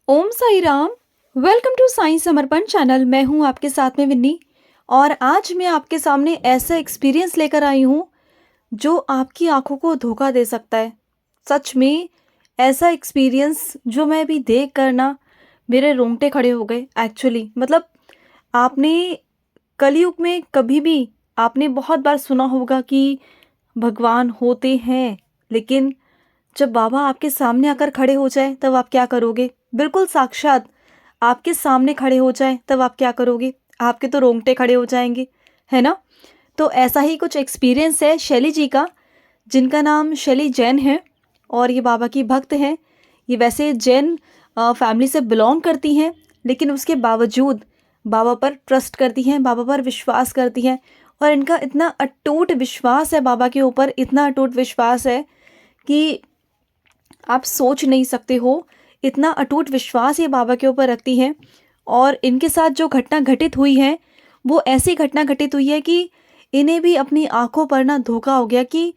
Om Sai Ram. Welcome to Sai Samarpan channel. मैं हूं आपके साथ में विन्नी। और आज मैं आपके सामने ऐसा एक्सपीरियंस लेकर आई हूं जो आपकी आंखों को धोखा दे सकता है। सच में ऐसा एक्सपीरियंस जो मैं अभी देख कर ना मेरे रोंगटे खड़े हो गए। एक्चुअली मतलब आपने कलयुग में कभी भी आपने बहुत बार सुना होगा कि भगवान होते हैं, लेकिन जब बाबा आपके सामने आकर खड़े हो जाए तब आप क्या करोगे? बिल्कुल साक्षात आपके सामने खड़े हो जाए तब आप क्या करोगे? आपके तो रोंगटे खड़े हो जाएंगे, है ना? तो ऐसा ही कुछ एक्सपीरियंस है शैली जी का, जिनका नाम शैली जैन है और ये बाबा की भक्त हैं। ये वैसे जैन फैमिली से बिलोंग करती हैं, लेकिन उसके बावजूद बाबा पर ट्रस्ट करती हैं, बाबा पर विश्वास करती हैं। और इनका इतना अटूट विश्वास है बाबा के ऊपर, इतना अटूट विश्वास है कि आप सोच नहीं सकते हो। इतना अटूट विश्वास ये बाबा के ऊपर रखती हैं। और इनके साथ जो घटना घटित हुई है वो ऐसी घटना घटित हुई है कि इन्हें भी अपनी आंखों पर ना धोखा हो गया कि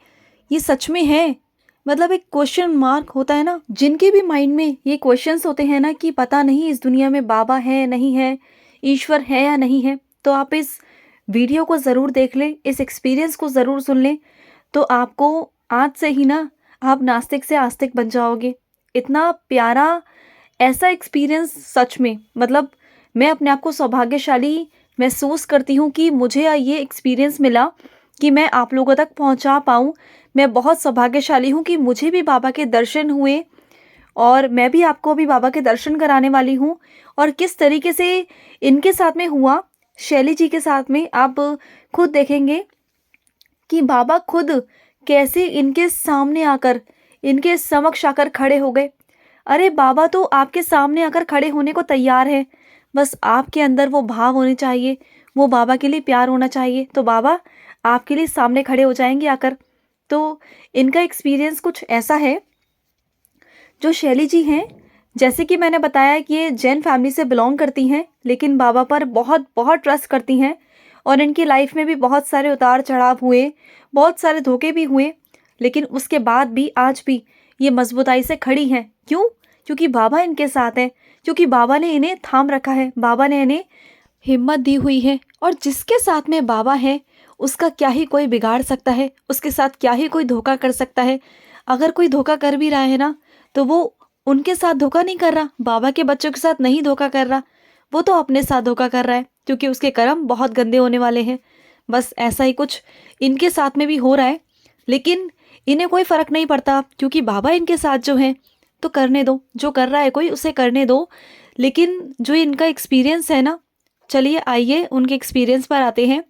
ये सच में है। मतलब एक क्वेश्चन मार्क होता है ना, जिनके भी माइंड में ये क्वेश्चंस होते हैं ना कि पता नहीं इस दुनिया में बाबा है नहीं है, ईश्वर है या नहीं है, तो आप इस वीडियो को ज़रूर देख लें, इस एक्सपीरियंस को ज़रूर सुन लें। तो आपको आज से ही ना आप नास्तिक से आस्तिक बन जाओगे। इतना प्यारा ऐसा एक्सपीरियंस, सच में मतलब मैं अपने आप को सौभाग्यशाली महसूस करती हूँ कि मुझे ये एक्सपीरियंस मिला कि मैं आप लोगों तक पहुँचा पाऊँ। मैं बहुत सौभाग्यशाली हूँ कि मुझे भी बाबा के दर्शन हुए और मैं भी आपको अभी बाबा के दर्शन कराने वाली हूँ। और किस तरीके से इनके साथ में हुआ, शैली जी के साथ में, आप खुद देखेंगे कि बाबा खुद कैसे इनके सामने आकर, इनके समक्ष आकर खड़े हो गए। अरे बाबा तो आपके सामने आकर खड़े होने को तैयार है, बस आपके अंदर वो भाव होने चाहिए, वो बाबा के लिए प्यार होना चाहिए, तो बाबा आपके लिए सामने खड़े हो जाएंगे आकर। तो इनका एक्सपीरियंस कुछ ऐसा है। जो शैली जी हैं, जैसे कि मैंने बताया कि ये जैन फैमिली से बिलोंग करती हैं, लेकिन बाबा पर बहुत बहुत ट्रस्ट करती हैं। और इनकी लाइफ में भी बहुत सारे उतार चढ़ाव हुए, बहुत सारे धोखे भी हुए, लेकिन उसके बाद भी आज भी ये मजबूताई से खड़ी हैं। क्यों? क्योंकि बाबा इनके साथ हैं, क्योंकि बाबा ने इन्हें थाम रखा है, बाबा ने इन्हें हिम्मत दी हुई है। और जिसके साथ में बाबा है उसका क्या ही कोई बिगाड़ सकता है, उसके साथ क्या ही कोई धोखा कर सकता है। अगर कोई धोखा कर भी रहा है ना, तो वो उनके साथ धोखा नहीं कर रहा, बाबा के बच्चों के साथ नहीं धोखा कर रहा, वो तो अपने साथ धोखा कर रहा है, क्योंकि उसके कर्म बहुत गंदे होने वाले हैं। बस ऐसा ही कुछ इनके साथ में भी हो रहा है, लेकिन इन्हें कोई फ़र्क नहीं पड़ता, क्योंकि बाबा इनके साथ जो हैं, तो करने दो, जो कर रहा है कोई उसे करने दो। लेकिन जो इनका एक्सपीरियंस है ना, चलिए आइए उनके एक्सपीरियंस पर आते हैं।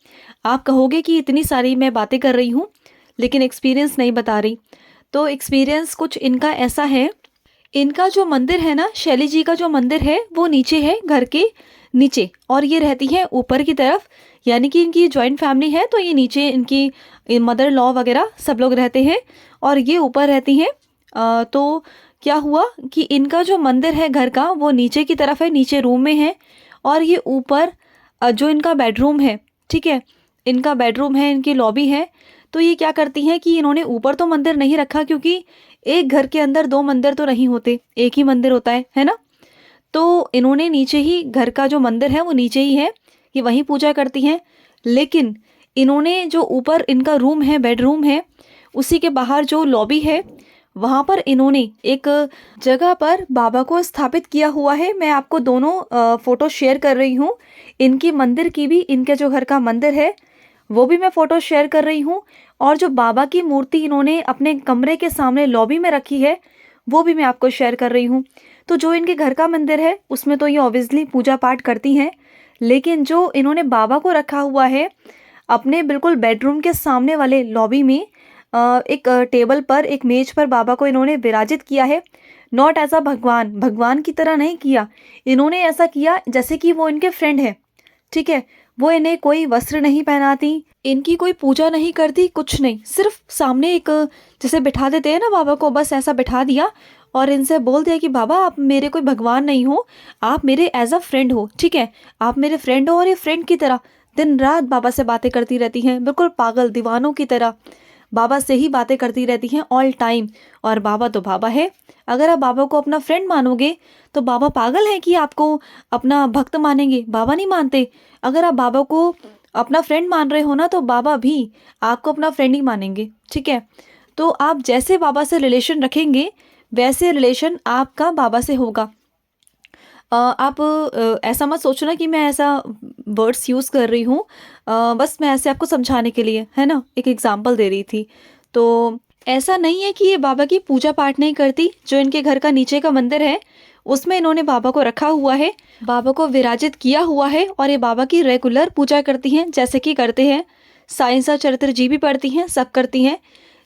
आप कहोगे कि इतनी सारी मैं बातें कर रही हूँ लेकिन एक्सपीरियंस नहीं बता रही। तो एक्सपीरियंस कुछ इनका ऐसा है। इनका जो मंदिर है ना, शैली जी का जो मंदिर है वो नीचे है, घर के नीचे, और ये रहती है ऊपर की तरफ। यानी कि इनकी जॉइंट फैमिली है, तो ये नीचे इनकी मदर लॉ वगैरह सब लोग रहते हैं और ये ऊपर रहती हैं। तो क्या हुआ कि इनका जो मंदिर है घर का वो नीचे की तरफ है, नीचे रूम में है। और ये ऊपर जो इनका बेडरूम है, ठीक है, इनका बेडरूम है, इनकी लॉबी है। तो ये क्या करती हैं कि इन्होंने ऊपर तो मंदिर नहीं रखा, क्योंकि एक घर के अंदर दो मंदिर तो नहीं होते, एक ही मंदिर होता है ना। तो इन्होंने नीचे ही, घर का जो मंदिर है वो नीचे ही है, ये वहीं पूजा करती हैं। लेकिन इन्होंने जो ऊपर इनका रूम है, बेडरूम है, उसी के बाहर जो लॉबी है वहाँ पर इन्होंने एक जगह पर बाबा को स्थापित किया हुआ है। मैं आपको दोनों फ़ोटो शेयर कर रही हूँ, इनकी मंदिर की भी, इनके जो घर का मंदिर है वो भी मैं फ़ोटो शेयर कर रही हूँ। और जो बाबा की मूर्ति इन्होंने अपने कमरे के सामने लॉबी में रखी है वो भी मैं आपको शेयर कर रही हूँ। तो जो इनके घर का मंदिर है उसमें तो ये ऑब्वियसली पूजा पाठ करती हैं, लेकिन जो इन्होंने बाबा को रखा हुआ है अपने बिल्कुल बेडरूम के सामने वाले लॉबी में, एक टेबल पर, एक मेज पर बाबा को इन्होंने विराजित किया है। नॉट एज अ भगवान, भगवान की तरह नहीं किया, इन्होंने ऐसा किया जैसे कि वो इनके फ्रेंड है, ठीक है। वो इन्हें कोई वस्त्र नहीं पहनाती, इनकी कोई पूजा नहीं करती, कुछ नहीं, सिर्फ सामने एक जैसे बिठा देते हैं ना बाबा को, बस ऐसा बिठा दिया और इनसे बोल दिया कि बाबा आप मेरे कोई भगवान नहीं हो, आप मेरे एज अ फ्रेंड हो, ठीक है, आप मेरे फ्रेंड हो। और ये फ्रेंड की तरह दिन रात बाबा से बातें करती रहती हैं, बिल्कुल पागल दीवानों की तरह। बाबा से ही बातें करती रहती हैं ऑल टाइम। और बाबा तो बाबा है। अगर आप बाबा को अपना फ्रेंड मानोगे तो बाबा पागल हैं कि आपको अपना भक्त मानेंगे, बाबा नहीं मानते। अगर आप बाबा को अपना फ्रेंड मान रहे हो ना, तो बाबा भी आपको अपना फ्रेंड ही मानेंगे, ठीक है। तो आप जैसे बाबा से रिलेशन रखेंगे वैसे रिलेशन आपका बाबा से होगा। आप ऐसा मत सोचना कि मैं ऐसा वर्ड्स यूज़ कर रही हूँ, बस मैं ऐसे आपको समझाने के लिए, है ना, एक एग्जांपल दे रही थी। तो ऐसा नहीं है कि ये बाबा की पूजा पाठ नहीं करती। जो इनके घर का नीचे का मंदिर है उसमें इन्होंने बाबा को रखा हुआ है, बाबा को विराजित किया हुआ है, और ये बाबा की रेगुलर पूजा करती हैं, जैसे कि करते हैं साइंसा चरित्र जी भी पढ़ती हैं, सब करती हैं।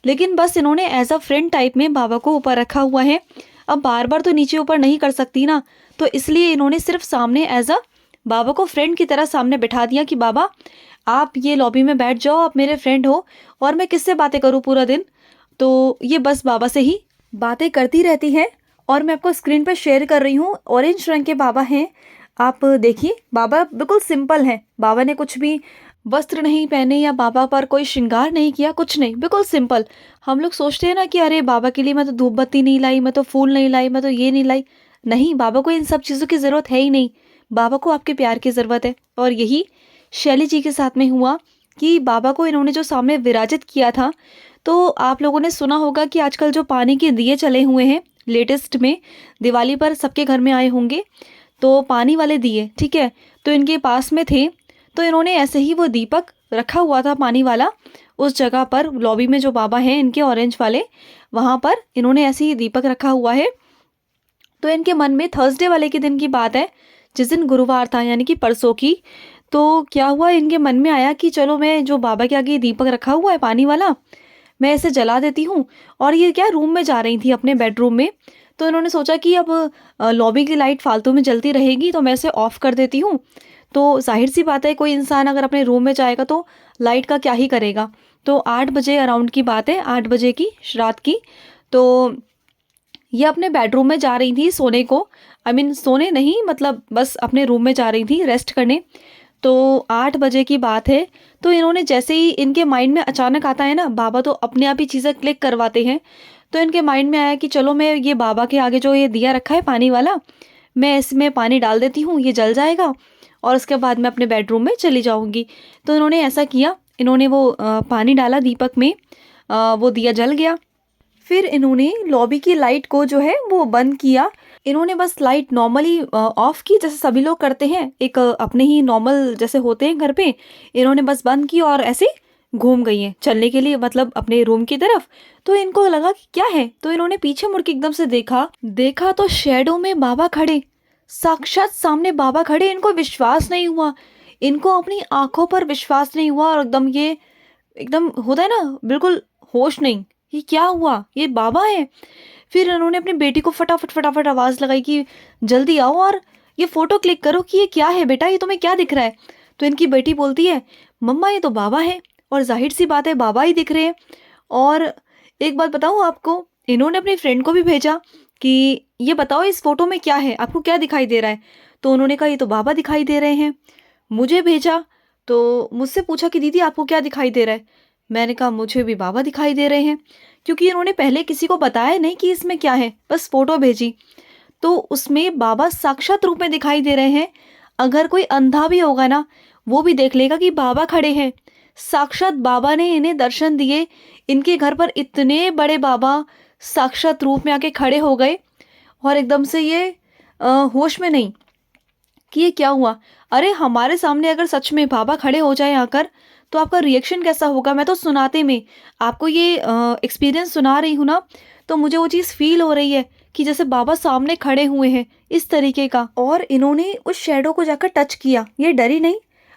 लेकिन बस इन्होंने एज अ फ्रेंड टाइप में बाबा को ऊपर रखा हुआ है। अब बार बार तो नीचे ऊपर नहीं कर सकती ना, तो इसलिए इन्होंने सिर्फ सामने एज अ बाबा को फ्रेंड की तरह सामने बैठा दिया कि बाबा आप ये लॉबी में बैठ जाओ, आप मेरे फ्रेंड हो, और मैं किससे बातें करूँ पूरा दिन। तो ये बस बाबा से ही बातें करती रहती है। और मैं आपको स्क्रीन पर शेयर कर रही हूँ, ऑरेंज रंग के बाबा हैं। आप देखिए, बाबा बिल्कुल सिंपल हैं। बाबा ने कुछ भी वस्त्र नहीं पहने या बाबा पर कोई श्रृंगार नहीं किया, कुछ नहीं, बिल्कुल सिंपल। हम लोग सोचते हैं ना कि अरे बाबा के लिए मैं तो धूप बत्ती नहीं लाई, मैं तो फूल नहीं लाई, मैं तो ये नहीं लाई। नहीं, बाबा को इन सब चीज़ों की ज़रूरत है ही नहीं। बाबा को आपके प्यार की ज़रूरत है। और यही शैली जी के साथ में हुआ कि बाबा को इन्होंने जो सामने विराजित किया था। तो आप लोगों ने सुना होगा कि आजकल जो पानी के दिए चले हुए हैं, लेटेस्ट में दिवाली पर सबके घर में आए होंगे, तो पानी वाले दिए, ठीक है, तो इनके पास में थे। तो इन्होंने ऐसे ही वो दीपक रखा हुआ था पानी वाला उस जगह पर, लॉबी में जो बाबा हैं इनके ऑरेंज वाले, वहाँ पर इन्होंने ऐसे ही दीपक रखा हुआ है। तो इनके मन में थर्सडे वाले के दिन की बात है, जिस दिन गुरुवार था, यानी कि परसों की। तो क्या हुआ, इनके मन में आया कि चलो मैं जो बाबा के आगे दीपक रखा हुआ है पानी वाला, मैं इसे जला देती हूँ। और ये क्या, रूम में जा रही थी अपने बेडरूम में। तो इन्होंने सोचा कि अब लॉबी की लाइट फालतू में जलती रहेगी, तो मैं इसे ऑफ़ कर देती हूँ। तो जाहिर सी बात है, कोई इंसान अगर अपने रूम में जाएगा तो लाइट का क्या ही करेगा। तो 8 बजे अराउंड की बात है, 8 बजे की रात की। तो ये अपने बेडरूम में जा रही थी सोने को, आई मीन सोने नहीं, मतलब बस अपने रूम में जा रही थी रेस्ट करने। तो 8 बजे की बात है। तो इन्होंने जैसे ही, इनके माइंड में अचानक आता है ना, बाबा तो अपने आप ही चीज़ें क्लिक करवाते हैं। तो इनके माइंड में आया कि चलो मैं ये बाबा के आगे जो ये दिया रखा है पानी वाला, मैं इसमें पानी डाल देती हूँ, ये जल जाएगा और उसके बाद मैं अपने बेडरूम में चली जाऊँगी। तो इन्होंने ऐसा किया, इन्होंने वो पानी डाला दीपक में, वो दिया जल गया। फिर इन्होंने लॉबी की लाइट को जो है वो बंद किया। इन्होंने बस लाइट नॉर्मली ऑफ की, जैसे सभी लोग करते हैं, एक अपने ही नॉर्मल जैसे होते हैं घर पे। इन्होंने बस बंद की और ऐसे घूम गई हैं चलने के लिए, मतलब अपने रूम की तरफ। तो इनको लगा कि क्या है, तो इन्होंने पीछे मुड़ के एकदम से देखा, देखा तो शैडो में बाबा खड़े, साक्षात सामने बाबा खड़े। इनको विश्वास नहीं हुआ, इनको अपनी आंखों पर विश्वास नहीं हुआ। और एकदम ये, एकदम होता है ना, बिल्कुल होश नहीं, ये क्या हुआ, ये बाबा है। फिर उन्होंने अपनी बेटी को फटाफट फटाफट आवाज़ लगाई कि जल्दी आओ और ये फ़ोटो क्लिक करो कि ये क्या है बेटा, ये तुम्हें क्या दिख रहा है। तो इनकी बेटी बोलती है, मम्मा ये तो बाबा है। और जाहिर सी बात है, बाबा ही दिख रहे हैं। और एक बात बताऊँ आपको, इन्होंने अपनी फ्रेंड को भी भेजा कि ये बताओ इस फ़ोटो में क्या है, आपको क्या दिखाई दे रहा है। तो उन्होंने कहा ये तो बाबा दिखाई दे रहे हैं। मुझे भेजा, तो मुझसे पूछा कि दीदी आपको क्या दिखाई दे रहा है। मैंने कहा मुझे भी बाबा दिखाई दे रहे हैं, क्योंकि इन्होंने पहले किसी को बताया नहीं कि इसमें क्या है, बस फ़ोटो भेजी। तो उसमें बाबा साक्षात रूप में दिखाई दे रहे हैं। अगर कोई अंधा भी होगा ना, वो भी देख लेगा कि बाबा खड़े हैं। साक्षात बाबा ने इन्हें दर्शन दिए। इनके घर पर इतने बड़े बाबा साक्षात रूप में आके खड़े हो गए। और एकदम से ये होश में नहीं कि ये क्या हुआ। अरे हमारे सामने अगर सच में बाबा खड़े हो जाए आकर, तो आपका रिएक्शन कैसा होगा। मैं तो सुनाते में आपको ये एक्सपीरियंस सुना रही हूँ ना, तो मुझे वो चीज़ फील हो रही है कि जैसे बाबा सामने खड़े हुए हैं, इस तरीके का। और इन्होंने उस शैडो को जाकर टच किया, ये डरी नहीं।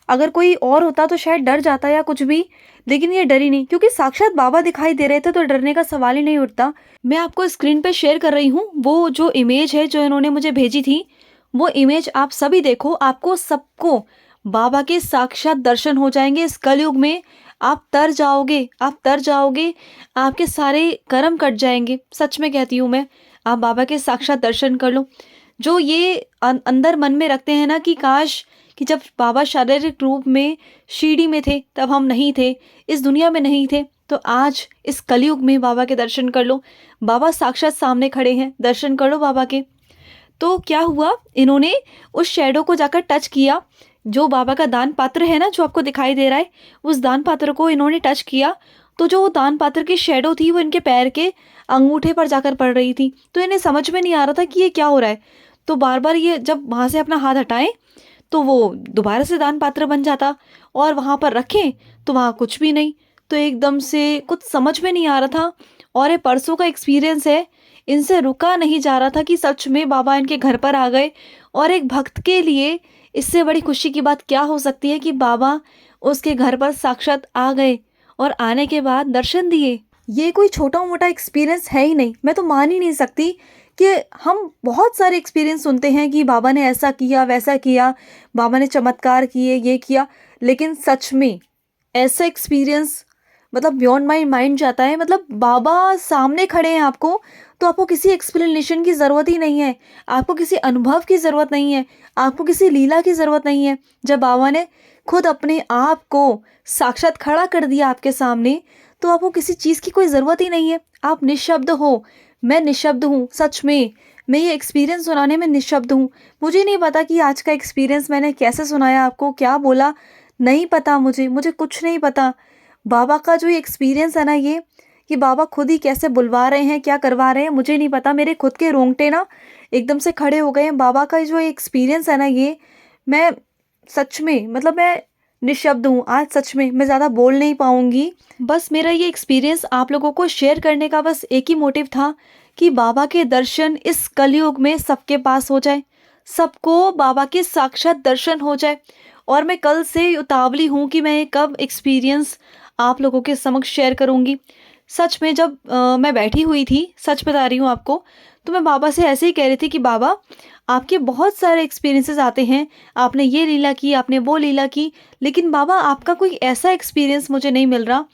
अगर कोई और होता तो शायद डर जाता या कुछ भी, लेकिन ये डरी नहीं, क्योंकि साक्षात बाबा दिखाई दे रहे थे, तो डरने का सवाल ही नहीं उठता। मैं आपको स्क्रीन पे शेयर कर रही हूँ वो जो इमेज है जो इन्होंने मुझे भेजी थी। वो इमेज आप सभी देखो, आपको सबको बाबा के साक्षात दर्शन हो जाएंगे इस कलयुग में। आप तर जाओगे, आप तर जाओगे, आपके सारे कर्म कट जाएंगे। सच में कहती हूँ मैं, आप बाबा के साक्षात दर्शन कर लो। जो ये अंदर मन में रखते हैं ना कि काश कि जब बाबा शारीरिक रूप में शीढ़ी में थे तब हम नहीं थे, इस दुनिया में नहीं थे, तो आज इस कलयुग में बाबा के दर्शन कर लो। बाबा साक्षात सामने खड़े हैं, दर्शन कर लो बाबा के। तो क्या हुआ, इन्होंने उस शैडो को जाकर टच किया, जो बाबा का दान पात्र है ना, जो आपको दिखाई दे रहा है, उस दान पात्र को इन्होंने टच किया। तो जो वो दान पात्र की शैडो थी वो इनके पैर के अंगूठे पर जाकर पड़ रही थी। तो इन्हें समझ में नहीं आ रहा था कि ये क्या हो रहा है। तो बार बार ये जब वहाँ से अपना हाथ हटाएं तो वो दोबारा से दान पात्र बन जाता, और वहाँ पर रखें तो वहाँ कुछ भी नहीं। तो एकदम से कुछ समझ में नहीं आ रहा था। और ये परसों का एक्सपीरियंस है, इनसे रुका नहीं जा रहा था कि सच में बाबा इनके घर पर आ गए। और एक भक्त के लिए इससे बड़ी खुशी की बात क्या हो सकती है कि बाबा उसके घर पर साक्षात आ गए और आने के बाद दर्शन दिए। ये कोई छोटा मोटा एक्सपीरियंस है ही नहीं। मैं तो मान ही नहीं सकती कि हम बहुत सारे एक्सपीरियंस सुनते हैं कि बाबा ने ऐसा किया, वैसा किया, बाबा ने चमत्कार किए, ये किया, लेकिन सच में ऐसा एक्सपीरियंस मतलब बियॉन्ड माई माइंड जाता है। मतलब बाबा सामने खड़े हैं आपको, तो आपको किसी एक्सप्लेनेशन की ज़रूरत ही नहीं है, आपको किसी अनुभव की ज़रूरत नहीं है, आपको किसी लीला की ज़रूरत नहीं है। जब बाबा ने खुद अपने आप को साक्षात खड़ा कर दिया आपके सामने, तो आपको किसी चीज़ की कोई ज़रूरत ही नहीं है। आप निशब्द हो, मैं निशब्द हूँ। सच में मैं ये एक्सपीरियंस सुनाने में निशब्द हूँ। मुझे नहीं पता कि आज का एक्सपीरियंस मैंने कैसे सुनाया आपको, क्या बोला, नहीं पता मुझे कुछ नहीं पता। बाबा का जो ये एक्सपीरियंस है ना, ये कि बाबा खुद ही कैसे बुलवा रहे हैं, क्या करवा रहे हैं, मुझे नहीं पता। मेरे खुद के रोंगटे ना एकदम से खड़े हो गए हैं। बाबा का जो एक्सपीरियंस है ना, ये मैं सच में मतलब मैं निशब्द हूँ आज। सच में मैं ज़्यादा बोल नहीं पाऊँगी। बस मेरा ये एक्सपीरियंस आप लोगों को शेयर करने का बस एक ही मोटिव था कि बाबा के दर्शन इस कलयुग में सबके पास हो जाए, सबको बाबा के साक्षात दर्शन हो जाए। और मैं कल से उतावली हूँ कि मैं कब एक्सपीरियंस आप लोगों के समक्ष शेयर करूँगी। सच में जब मैं बैठी हुई थी, सच बता रही हूँ आपको, तो मैं बाबा से ऐसे ही कह रही थी कि बाबा, आपके बहुत सारे एक्सपीरियंसेस आते हैं, आपने ये लीला की, आपने वो लीला की, लेकिन बाबा आपका कोई ऐसा एक्सपीरियंस मुझे नहीं मिल रहा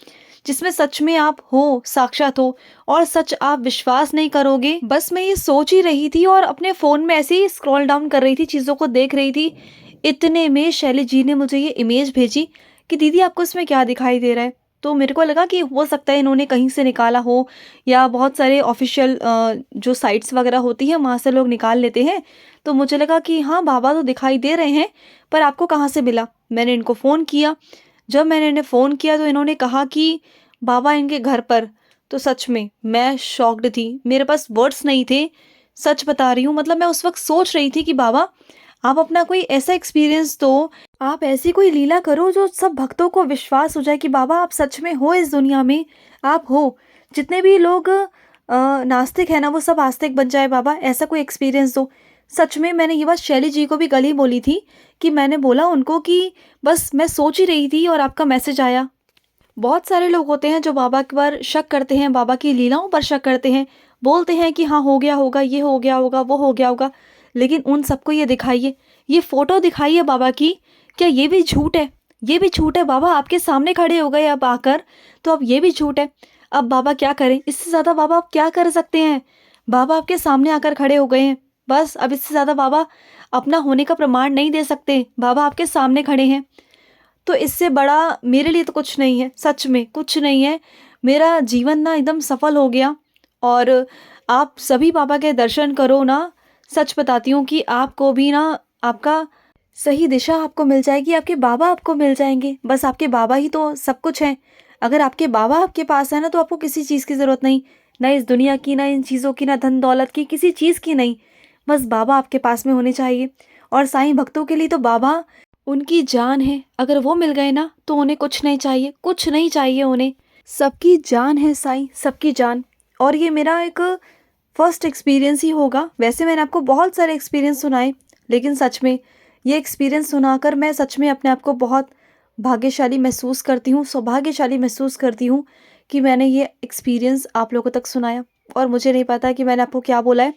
जिसमें सच में आप हो, साक्षात हो, और सच आप विश्वास नहीं करोगे। बस मैं ये सोच ही रही थी और अपने फ़ोन में ऐसे ही स्क्रॉल डाउन कर रही थी, चीज़ों को देख रही थी। इतने में शैली जी ने मुझे ये इमेज भेजी कि दीदी आपको इसमें क्या दिखाई दे रहा है। तो मेरे को लगा कि हो सकता है इन्होंने कहीं से निकाला हो, या बहुत सारे ऑफिशियल जो साइट्स वगैरह होती हैं वहाँ से लोग निकाल लेते हैं। तो मुझे लगा कि हाँ, बाबा तो दिखाई दे रहे हैं, पर आपको कहाँ से मिला। मैंने इनको फ़ोन किया। जब मैंने इन्हें फ़ोन किया तो इन्होंने कहा कि बाबा इनके घर पर। तो सच में मैं शॉक्ड थी, मेरे पास वर्ड्स नहीं थे। सच बता रही हूँ, मतलब मैं उस वक्त सोच रही थी कि बाबा आप अपना कोई ऐसा एक्सपीरियंस दो, आप ऐसी कोई लीला करो जो सब भक्तों को विश्वास हो जाए कि बाबा आप सच में हो, इस दुनिया में आप हो। जितने भी लोग नास्तिक है ना, वो सब आस्तिक बन जाए बाबा, ऐसा कोई एक्सपीरियंस दो। सच में मैंने ये बात शैली जी को भी कल ही बोली थी कि मैंने बोला उनको कि बस मैं सोच ही रही थी और आपका मैसेज आया। बहुत सारे लोग होते हैं जो बाबा पर शक करते हैं, बाबा की लीलाओं पर शक करते हैं, बोलते हैं कि हाँ हो गया होगा, ये हो गया होगा, वो हो गया होगा, लेकिन उन सबको ये दिखाइए, ये फ़ोटो दिखाइए बाबा की। क्या ये भी झूठ है? ये भी झूठ है। बाबा आपके सामने खड़े हो गए अब आकर, तो अब ये भी झूठ है। अब बाबा क्या करें? इससे ज़्यादा बाबा आप क्या कर सकते हैं? बाबा आपके सामने आकर खड़े हो गए हैं, बस अब इससे ज़्यादा बाबा अपना होने का प्रमाण नहीं दे सकते। बाबा आपके सामने खड़े हैं, तो इससे बड़ा मेरे लिए तो कुछ नहीं है। सच में कुछ नहीं है। मेरा जीवन ना एकदम सफल हो गया। और आप सभी बाबा के दर्शन करो ना, सच बताती हूँ कि आपको भी ना आपका सही दिशा आपको मिल जाएगी, आपके बाबा आपको मिल जाएंगे। बस आपके बाबा ही तो सब कुछ हैं। अगर आपके बाबा आपके पास है ना, तो आपको किसी चीज़ की ज़रूरत नहीं, ना इस दुनिया की, ना इन चीज़ों की, ना धन दौलत की, किसी चीज़ की नहीं। बस बाबा आपके पास में होने चाहिए। और साईं भक्तों के लिए तो बाबा उनकी जान है। अगर वो मिल गए ना तो उन्हें कुछ नहीं चाहिए, कुछ नहीं चाहिए उन्हें। सबकी जान है साईं, सबकी जान। और ये मेरा एक फर्स्ट एक्सपीरियंस ही होगा। वैसे मैंने आपको बहुत सारे एक्सपीरियंस सुनाए, लेकिन सच में ये एक्सपीरियंस सुनाकर मैं सच में अपने आप को बहुत भाग्यशाली महसूस करती हूँ, सौभाग्यशाली महसूस करती हूँ कि मैंने ये एक्सपीरियंस आप लोगों तक सुनाया। और मुझे नहीं पता कि मैंने आपको क्या बोला है।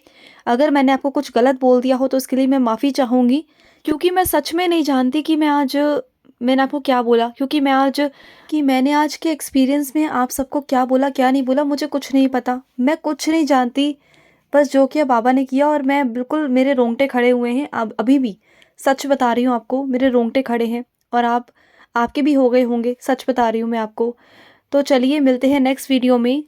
अगर मैंने आपको कुछ गलत बोल दिया हो तो उसके लिए मैं माफ़ी चाहूँगी, क्योंकि मैं सच में नहीं जानती कि मैंने आपको क्या बोला। क्योंकि मैंने आज के एक्सपीरियंस में आप सबको क्या बोला, क्या नहीं बोला, मुझे कुछ नहीं पता। मैं कुछ नहीं जानती। बस जो किया बाबा ने किया, और मैं बिल्कुल, मेरे रोंगटे खड़े हुए हैं अब अभी भी। सच बता रही हूँ आपको, मेरे रोंगटे खड़े हैं। और आपके भी हो गए होंगे, सच बता रही हूँ मैं आपको। तो चलिए मिलते हैं नेक्स्ट वीडियो में।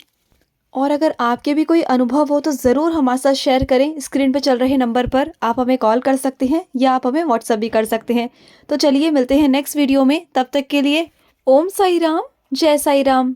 और अगर आपके भी कोई अनुभव हो तो ज़रूर हमारे साथ शेयर करें। स्क्रीन पे चल रहे नंबर पर आप हमें कॉल कर सकते हैं या आप हमें व्हाट्सएप भी कर सकते हैं। तो चलिए मिलते हैं नेक्स्ट वीडियो में, तब तक के लिए ओम साई राम, जय साई राम।